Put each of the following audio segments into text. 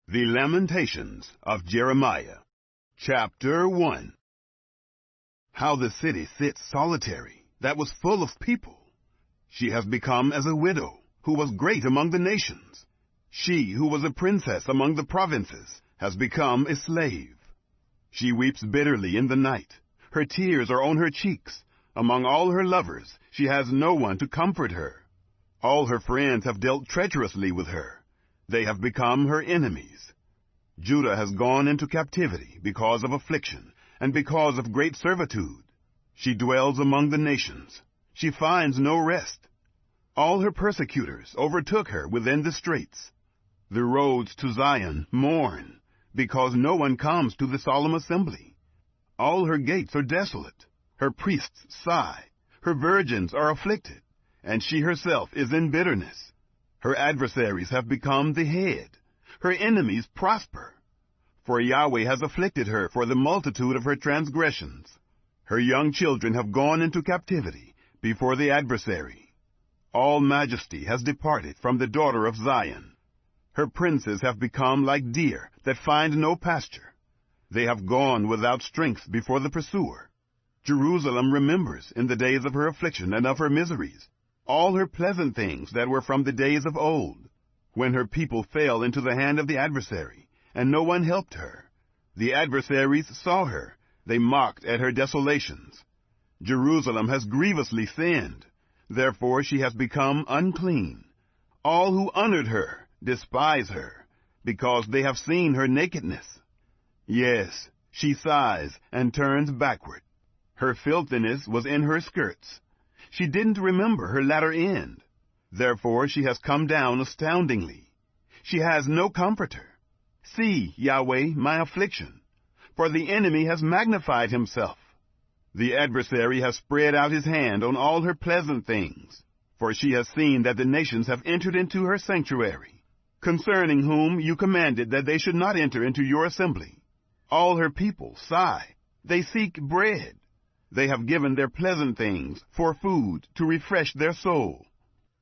The Lamentations of Jeremiah. Chapter 1. How the city sits solitary, that was full of people. She has become as a widow, who was great among the nations. She who was a princess among the provinces has become a slave. She weeps bitterly in the night. Her tears are on her cheeks. Among all her lovers, she has no one to comfort her. All her friends have dealt treacherously with her. They have become her enemies. Judah has gone into captivity because of affliction and because of great servitude. She dwells among the nations. She finds no rest. All her persecutors overtook her within the straits. The roads to Zion mourn, because no one comes to the solemn assembly. All her gates are desolate. Her priests sigh. Her virgins are afflicted, and she herself is in bitterness. Her adversaries have become the head. Her enemies prosper. For Yahweh has afflicted her for the multitude of her transgressions. Her young children have gone into captivity before the adversary. All majesty has departed from the daughter of Zion. Her princes have become like deer that find no pasture. They have gone without strength before the pursuer. Jerusalem remembers in the days of her affliction and of her miseries all her pleasant things that were from the days of old, when her people fell into the hand of the adversary, and no one helped her. The adversaries saw her. They mocked at her desolations. Jerusalem has grievously sinned. Therefore she has become unclean. All who honored her despise her, because they have seen her nakedness. Yes, she sighs and turns backward. Her filthiness was in her skirts. She didn't remember her latter end. Therefore she has come down astoundingly. She has no comforter. See, Yahweh, my affliction, for the enemy has magnified himself. The adversary has spread out his hand on all her pleasant things, for she has seen that the nations have entered into her sanctuary, concerning whom you commanded that they should not enter into your assembly. All her people sigh. They seek bread. They have given their pleasant things for food to refresh their soul.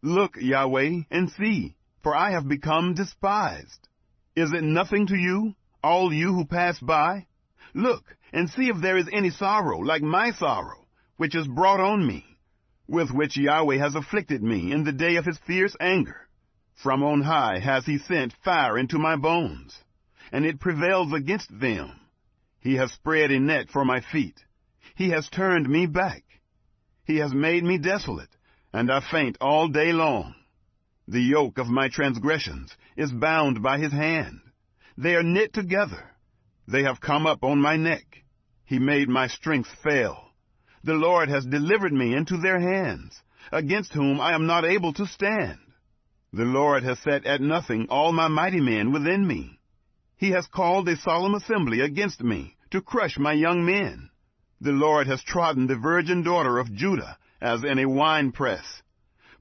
Look, Yahweh, and see, for I have become despised. Is it nothing to you, all you who pass by? Look, and see if there is any sorrow like my sorrow, which is brought on me, with which Yahweh has afflicted me in the day of his fierce anger. From on high has he sent fire into my bones, and it prevails against them. He has spread a net for my feet. He has turned me back. He has made me desolate, and I faint all day long. The yoke of my transgressions is bound by his hand. They are knit together. They have come up on my neck. He made my strength fail. The Lord has delivered me into their hands, against whom I am not able to stand. The Lord has set at nothing all my mighty men within me. He has called a solemn assembly against me to crush my young men. The Lord has trodden the virgin daughter of Judah as in a winepress.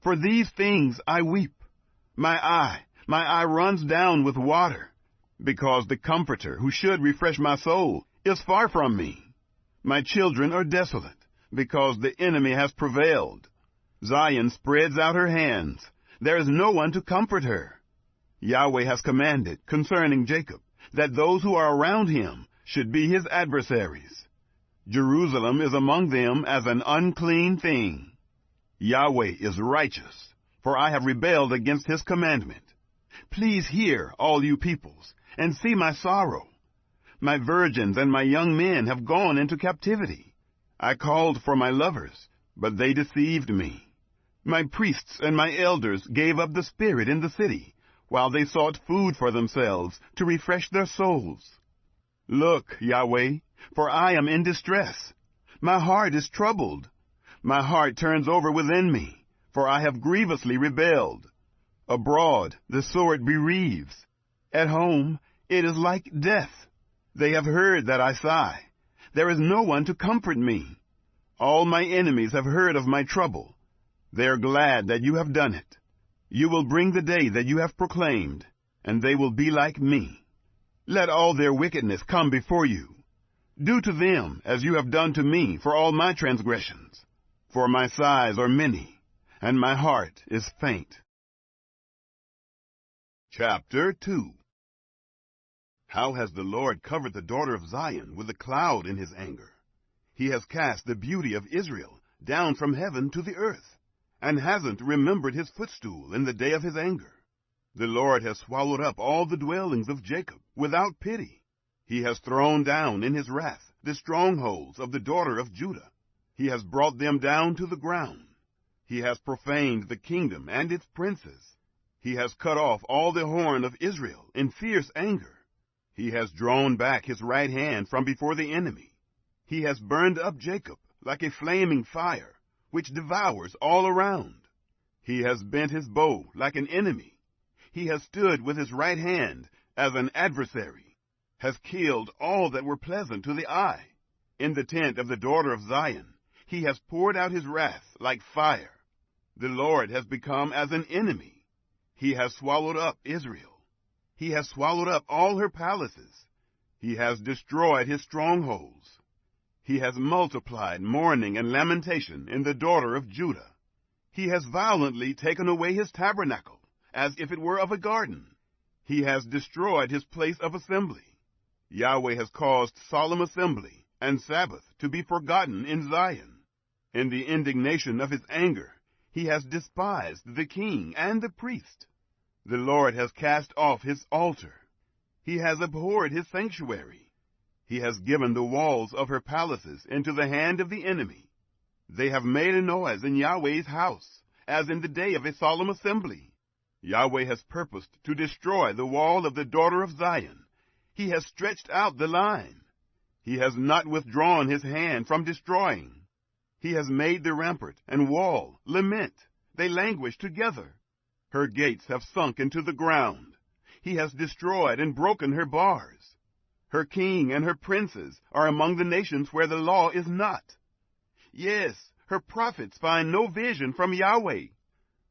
For these things I weep. My eye runs down with water, because the Comforter who should refresh my soul is far from me. My children are desolate, because the enemy has prevailed. Zion spreads out her hands. There is no one to comfort her. Yahweh has commanded concerning Jacob that those who are around him should be his adversaries. Jerusalem is among them as an unclean thing. Yahweh is righteous, for I have rebelled against his commandment. Please hear, all you peoples, and see my sorrow. My virgins and my young men have gone into captivity. I called for my lovers, but they deceived me. My priests and my elders gave up the spirit in the city, while they sought food for themselves to refresh their souls. Look, Yahweh, for I am in distress. My heart is troubled. My heart turns over within me, for I have grievously rebelled. Abroad the sword bereaves. At home it is like death. They have heard that I sigh. There is no one to comfort me. All my enemies have heard of my trouble. They are glad that you have done it. You will bring the day that you have proclaimed, and they will be like me. Let all their wickedness come before you. Do to them as you have done to me for all my transgressions. For my sighs are many, and my heart is faint. Chapter 2. How has the Lord covered the daughter of Zion with a cloud in his anger? He has cast the beauty of Israel down from heaven to the earth, and hasn't remembered his footstool in the day of his anger. The Lord has swallowed up all the dwellings of Jacob without pity. He has thrown down in his wrath the strongholds of the daughter of Judah. He has brought them down to the ground. He has profaned the kingdom and its princes. He has cut off all the horn of Israel in fierce anger. He has drawn back his right hand from before the enemy. He has burned up Jacob like a flaming fire, which devours all around. He has bent his bow like an enemy. He has stood with his right hand as an adversary, has killed all that were pleasant to the eye. In the tent of the daughter of Zion, he has poured out his wrath like fire. The Lord has become as an enemy. He has swallowed up Israel. He has swallowed up all her palaces. He has destroyed his strongholds. He has multiplied mourning and lamentation in the daughter of Judah. He has violently taken away his tabernacle, as if it were of a garden. He has destroyed his place of assembly. Yahweh has caused solemn assembly and Sabbath to be forgotten in Zion. In the indignation of his anger, he has despised the king and the priest. The Lord has cast off his altar. He has abhorred his sanctuary. He has given the walls of her palaces into the hand of the enemy. They have made a noise in Yahweh's house, as in the day of a solemn assembly. Yahweh has purposed to destroy the wall of the daughter of Zion. He has stretched out the line. He has not withdrawn his hand from destroying. He has made the rampart and wall lament. They languish together. Her gates have sunk into the ground. He has destroyed and broken her bars. Her king and her princes are among the nations where the law is not. Yes, her prophets find no vision from Yahweh.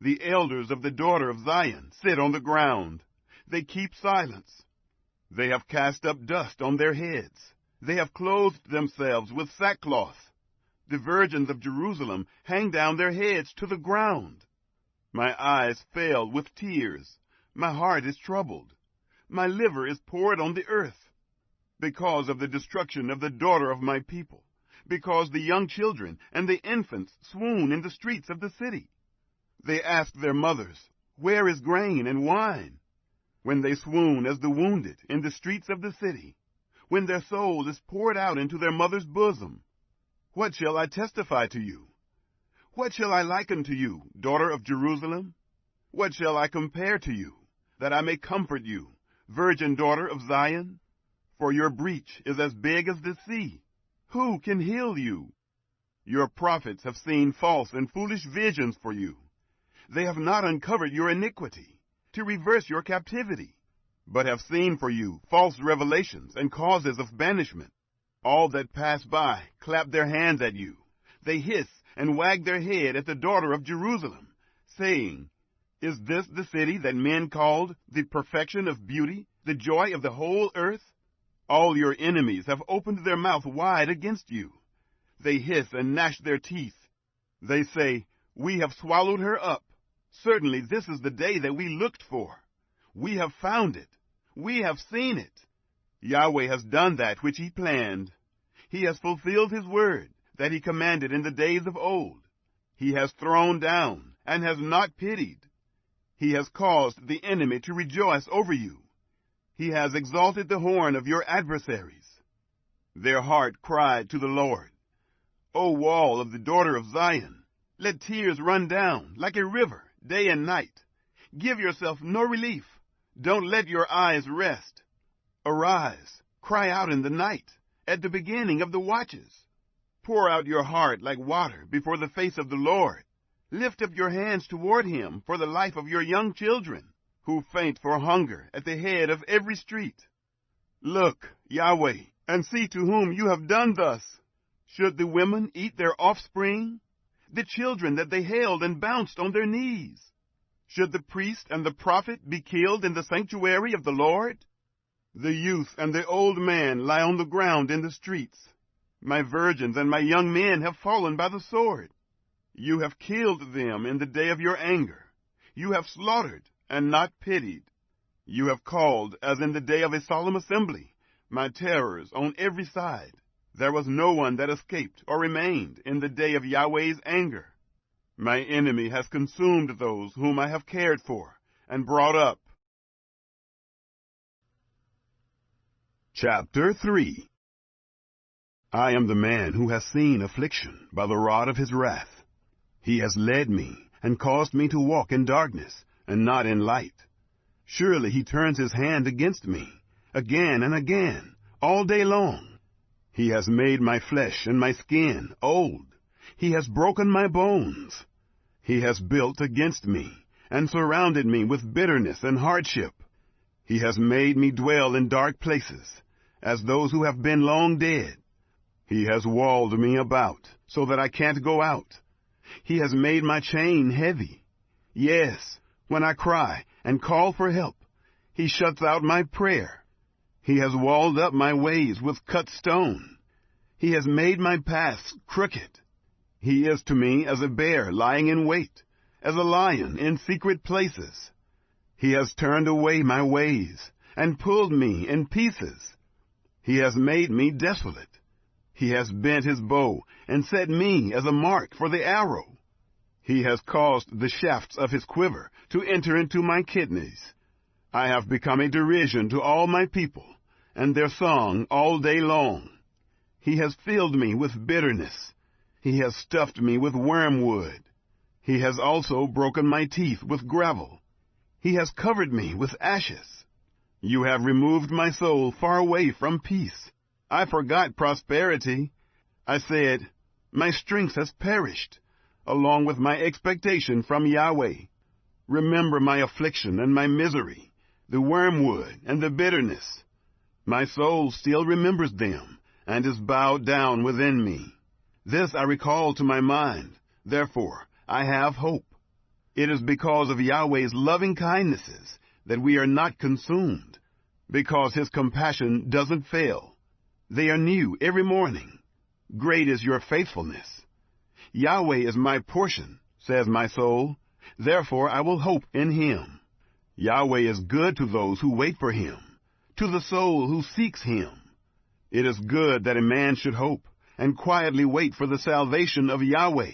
The elders of the daughter of Zion sit on the ground. They keep silence. They have cast up dust on their heads. They have clothed themselves with sackcloth. The virgins of Jerusalem hang down their heads to the ground. My eyes fail with tears. My heart is troubled. My liver is poured on the earth, because of the destruction of the daughter of my people, because the young children and the infants swoon in the streets of the city. They ask their mothers, "Where is grain and wine?" When they swoon as the wounded in the streets of the city, when their soul is poured out into their mother's bosom. What shall I testify to you? What shall I liken to you, daughter of Jerusalem? What shall I compare to you, that I may comfort you, virgin daughter of Zion? For your breach is as big as the sea. Who can heal you? Your prophets have seen false and foolish visions for you. They have not uncovered your iniquity, to reverse your captivity, but have seen for you false revelations and causes of banishment. All that pass by clap their hands at you. They hiss and wag their head at the daughter of Jerusalem, saying, "Is this the city that men called the perfection of beauty, the joy of the whole earth?" All your enemies have opened their mouth wide against you. They hiss and gnash their teeth. They say, "We have swallowed her up. Certainly this is the day that we looked for. We have found it. We have seen it." Yahweh has done that which he planned. He has fulfilled his word that he commanded in the days of old. He has thrown down and has not pitied. He has caused the enemy to rejoice over you. He has exalted the horn of your adversaries. Their heart cried to the Lord, "O wall of the daughter of Zion, let tears run down like a river day and night. Give yourself no relief. Don't let your eyes rest. Arise, cry out in the night, at the beginning of the watches. Pour out your heart like water before the face of the Lord. Lift up your hands toward him for the life of your young children, who faint for hunger at the head of every street. Look, Yahweh, and see to whom you have done thus. Should the women eat their offspring, the children that they held and bounced on their knees? Should the priest and the prophet be killed in the sanctuary of the Lord? The youth and the old man lie on the ground in the streets. My virgins and my young men have fallen by the sword. You have killed them in the day of your anger. You have slaughtered and not pitied. You have called, as in the day of a solemn assembly, my terrors on every side. There was no one that escaped or remained in the day of Yahweh's anger. My enemy has consumed those whom I have cared for and brought up. Chapter 3. I am the man who has seen affliction by the rod of his wrath. He has led me and caused me to walk in darkness and not in light. Surely he turns his hand against me, again and again, all day long. He has made my flesh and my skin old. He has broken my bones. He has built against me and surrounded me with bitterness and hardship. He has made me dwell in dark places, as those who have been long dead. He has walled me about, so that I can't go out. He has made my chain heavy. Yes, when I cry and call for help, he shuts out my prayer. He has walled up my ways with cut stone. He has made my paths crooked. He is to me as a bear lying in wait, as a lion in secret places. He has turned away my ways and pulled me in pieces. He has made me desolate. He has bent his bow and set me as a mark for the arrow. He has caused the shafts of his quiver to enter into my kidneys. I have become a derision to all my people, and their song all day long. He has filled me with bitterness. He has stuffed me with wormwood. He has also broken my teeth with gravel. He has covered me with ashes. You have removed my soul far away from peace. I forgot prosperity. I said, my strength has perished, along with my expectation from Yahweh. Remember my affliction and my misery, the wormwood and the bitterness. My soul still remembers them, and is bowed down within me. This I recall to my mind, therefore I have hope. It is because of Yahweh's loving kindnesses that we are not consumed, because his compassion doesn't fail. They are new every morning. Great is your faithfulness. Yahweh is my portion, says my soul. Therefore I will hope in him. Yahweh is good to those who wait for him, to the soul who seeks him. It is good that a man should hope and quietly wait for the salvation of Yahweh.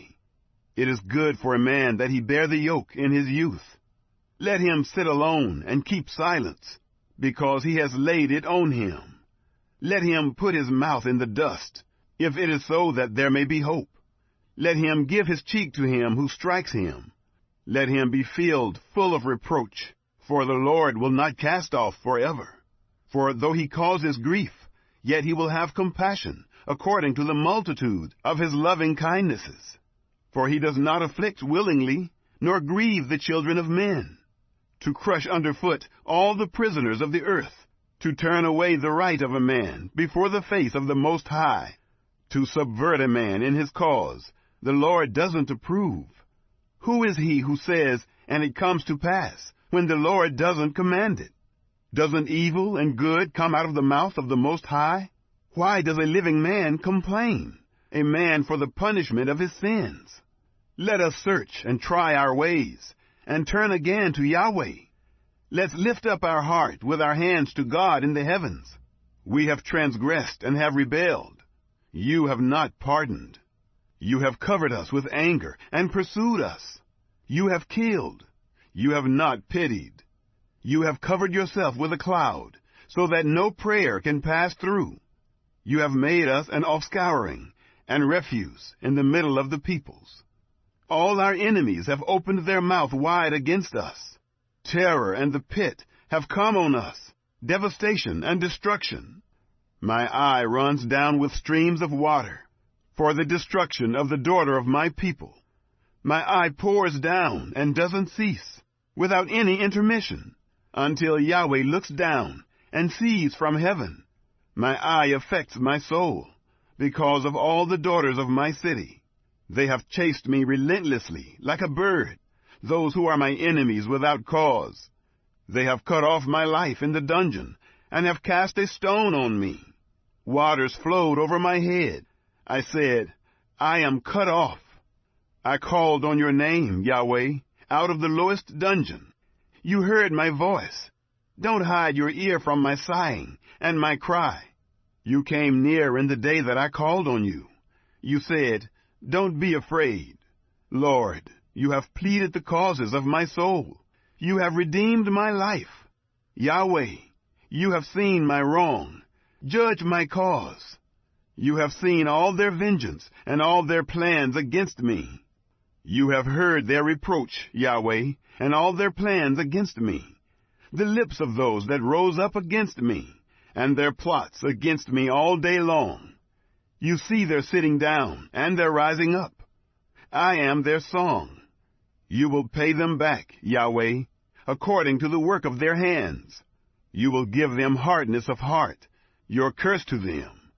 It is good for a man that he bear the yoke in his youth. Let him sit alone and keep silence, because he has laid it on him. Let him put his mouth in the dust, if it is so that there may be hope. Let him give his cheek to him who strikes him. Let him be filled full of reproach, for the Lord will not cast off forever. For though he causes grief, yet he will have compassion, according to the multitude of his loving kindnesses. For he does not afflict willingly, nor grieve the children of men. To crush underfoot all the prisoners of the earth, to turn away the right of a man before the face of the Most High, to subvert a man in his cause, the Lord doesn't approve. Who is he who says, and it comes to pass, when the Lord doesn't command it? Doesn't evil and good come out of the mouth of the Most High? Why does a living man complain, a man for the punishment of his sins? Let us search and try our ways, and turn again to Yahweh. Let's lift up our heart with our hands to God in the heavens. We have transgressed and have rebelled. You have not pardoned. You have covered us with anger and pursued us. You have killed. You have not pitied. You have covered yourself with a cloud, so that no prayer can pass through. You have made us an offscouring and refuse in the middle of the peoples. All our enemies have opened their mouth wide against us. Terror and the pit have come on us, devastation and destruction. My eye runs down with streams of water, for the destruction of the daughter of my people. My eye pours down and doesn't cease, without any intermission, until Yahweh looks down and sees from heaven. My eye affects my soul, because of all the daughters of my city. They have chased me relentlessly, like a bird, those who are my enemies without cause. They have cut off my life in the dungeon, and have cast a stone on me. Waters flowed over my head. I said, I am cut off. I called on your name, Yahweh, out of the lowest dungeon. You heard my voice. Don't hide your ear from my sighing and my cry. You came near in the day that I called on you. You said, don't be afraid. Lord, you have pleaded the causes of my soul. You have redeemed my life. Yahweh, you have seen my wrong. Judge my cause. You have seen all their vengeance and all their plans against me. You have heard their reproach, Yahweh, and all their plans against me, the lips of those that rose up against me, and their plots against me all day long. You see their sitting down and their rising up. I am their song. You will pay them back, Yahweh, according to the work of their hands. You will give them hardness of heart, your curse to them.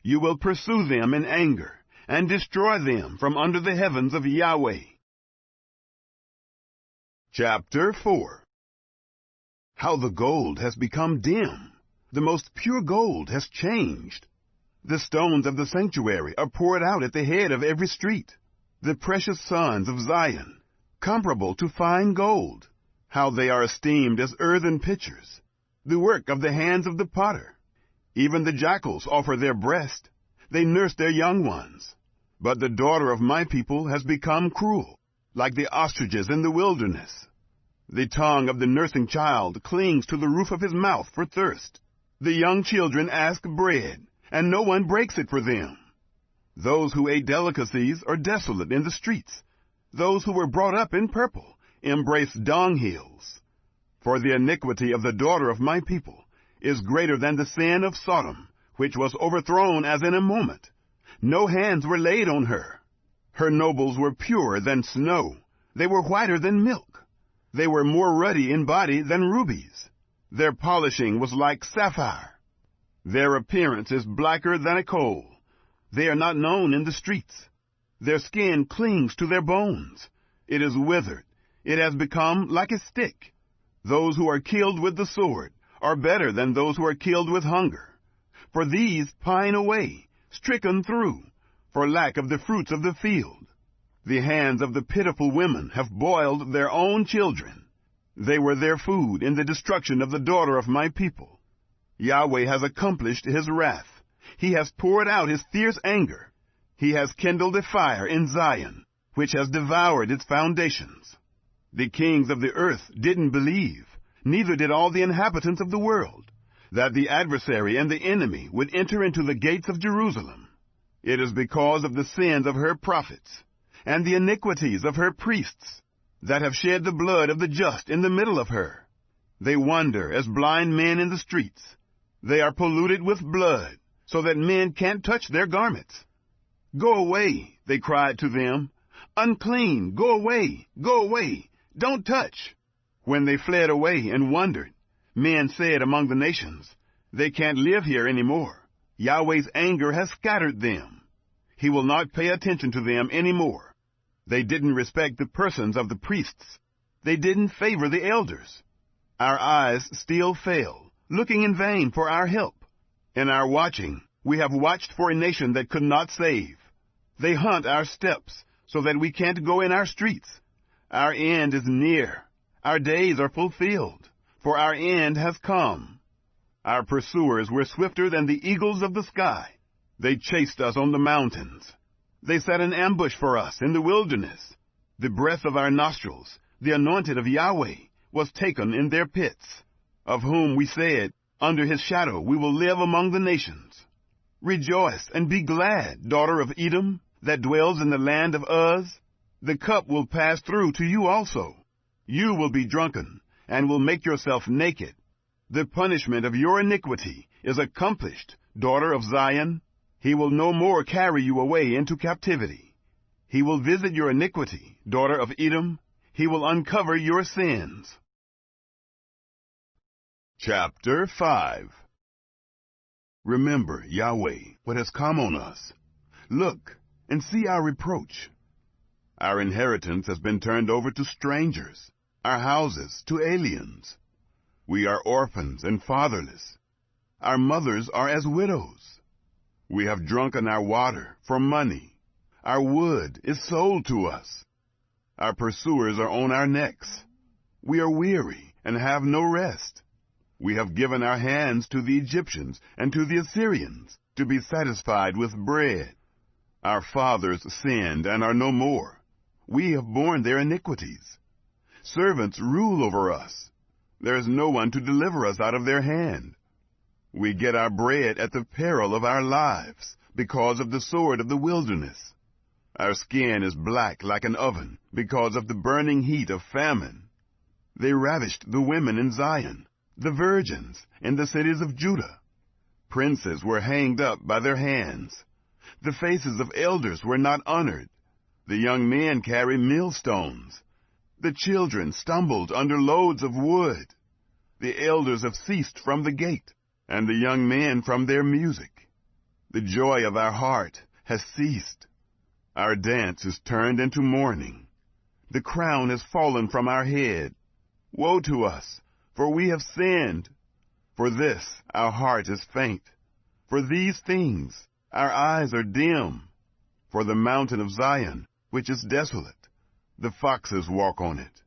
You will pursue them in anger, and destroy them from under the heavens of Yahweh. Chapter 4. How the gold has become dim. The most pure gold has changed. The stones of the sanctuary are poured out at the head of every street. The precious sons of Zion, comparable to fine gold. How they are esteemed as earthen pitchers, the work of the hands of the potter. Even the jackals offer their breast. They nurse their young ones. But the daughter of my people has become cruel, like the ostriches in the wilderness. The tongue of the nursing child clings to the roof of his mouth for thirst. The young children ask bread, and no one breaks it for them. Those who ate delicacies are desolate in the streets. Those who were brought up in purple embrace dunghills. For the iniquity of the daughter of my people is greater than the sin of Sodom, which was overthrown as in a moment. No hands were laid on her. Her nobles were purer than snow. They were whiter than milk. They were more ruddy in body than rubies. Their polishing was like sapphire. Their appearance is blacker than a coal. They are not known in the streets. Their skin clings to their bones. It is withered. It has become like a stick. Those who are killed with the sword are better than those who are killed with hunger. For these pine away, stricken through, for lack of the fruits of the field. The hands of the pitiful women have boiled their own children. They were their food in the destruction of the daughter of my people. Yahweh has accomplished his wrath. He has poured out his fierce anger. He has kindled a fire in Zion, which has devoured its foundations. The kings of the earth didn't believe, neither did all the inhabitants of the world, that the adversary and the enemy would enter into the gates of Jerusalem. It is because of the sins of her prophets, and the iniquities of her priests, that have shed the blood of the just in the middle of her. They wander as blind men in the streets. They are polluted with blood, so that men can't touch their garments. Go away, they cried to them. Unclean, go away, go away, don't touch. When they fled away and wondered, men said among the nations, they can't live here anymore. Yahweh's anger has scattered them. He will not pay attention to them anymore. They didn't respect the persons of the priests. They didn't favor the elders. Our eyes still fail, looking in vain for our help. In our watching, we have watched for a nation that could not save. They hunt our steps so that we can't go in our streets. Our end is near. Our days are fulfilled, for our end has come. Our pursuers were swifter than the eagles of the sky. They chased us on the mountains. They set an ambush for us in the wilderness. The breath of our nostrils, the anointed of Yahweh, was taken in their pits, of whom we said, under his shadow we will live among the nations. Rejoice and be glad, daughter of Edom, that dwells in the land of Uz. The cup will pass through to you also. You will be drunken, and will make yourself naked. The punishment of your iniquity is accomplished, daughter of Zion. He will no more carry you away into captivity. He will visit your iniquity, daughter of Edom. He will uncover your sins. Chapter 5. Remember, Yahweh, what has come on us. Look and see our reproach. Our inheritance has been turned over to strangers, our houses to aliens. We are orphans and fatherless. Our mothers are as widows. We have drunken our water for money. Our wood is sold to us. Our pursuers are on our necks. We are weary and have no rest. We have given our hands to the Egyptians and to the Assyrians to be satisfied with bread. Our fathers sinned and are no more. We have borne their iniquities. Servants rule over us. There is no one to deliver us out of their hand. We get our bread at the peril of our lives, because of the sword of the wilderness. Our skin is black like an oven, because of the burning heat of famine. They ravished the women in Zion, the virgins in the cities of Judah. Princes were hanged up by their hands. The faces of elders were not honored. The young men carry millstones. The children stumbled under loads of wood. The elders have ceased from the gate, and the young men from their music. The joy of our heart has ceased. Our dance is turned into mourning. The crown has fallen from our head. Woe to us, for we have sinned. For this our heart is faint. For these things our eyes are dim. For the mountain of Zion, which is desolate, the foxes walk on it.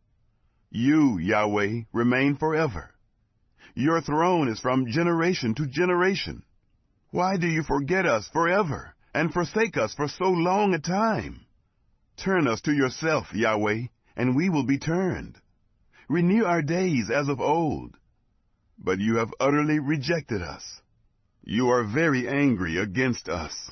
You, Yahweh, remain forever. Your throne is from generation to generation. Why do you forget us forever and forsake us for so long a time? Turn us to yourself, Yahweh, and we will be turned. Renew our days as of old. But you have utterly rejected us. You are very angry against us.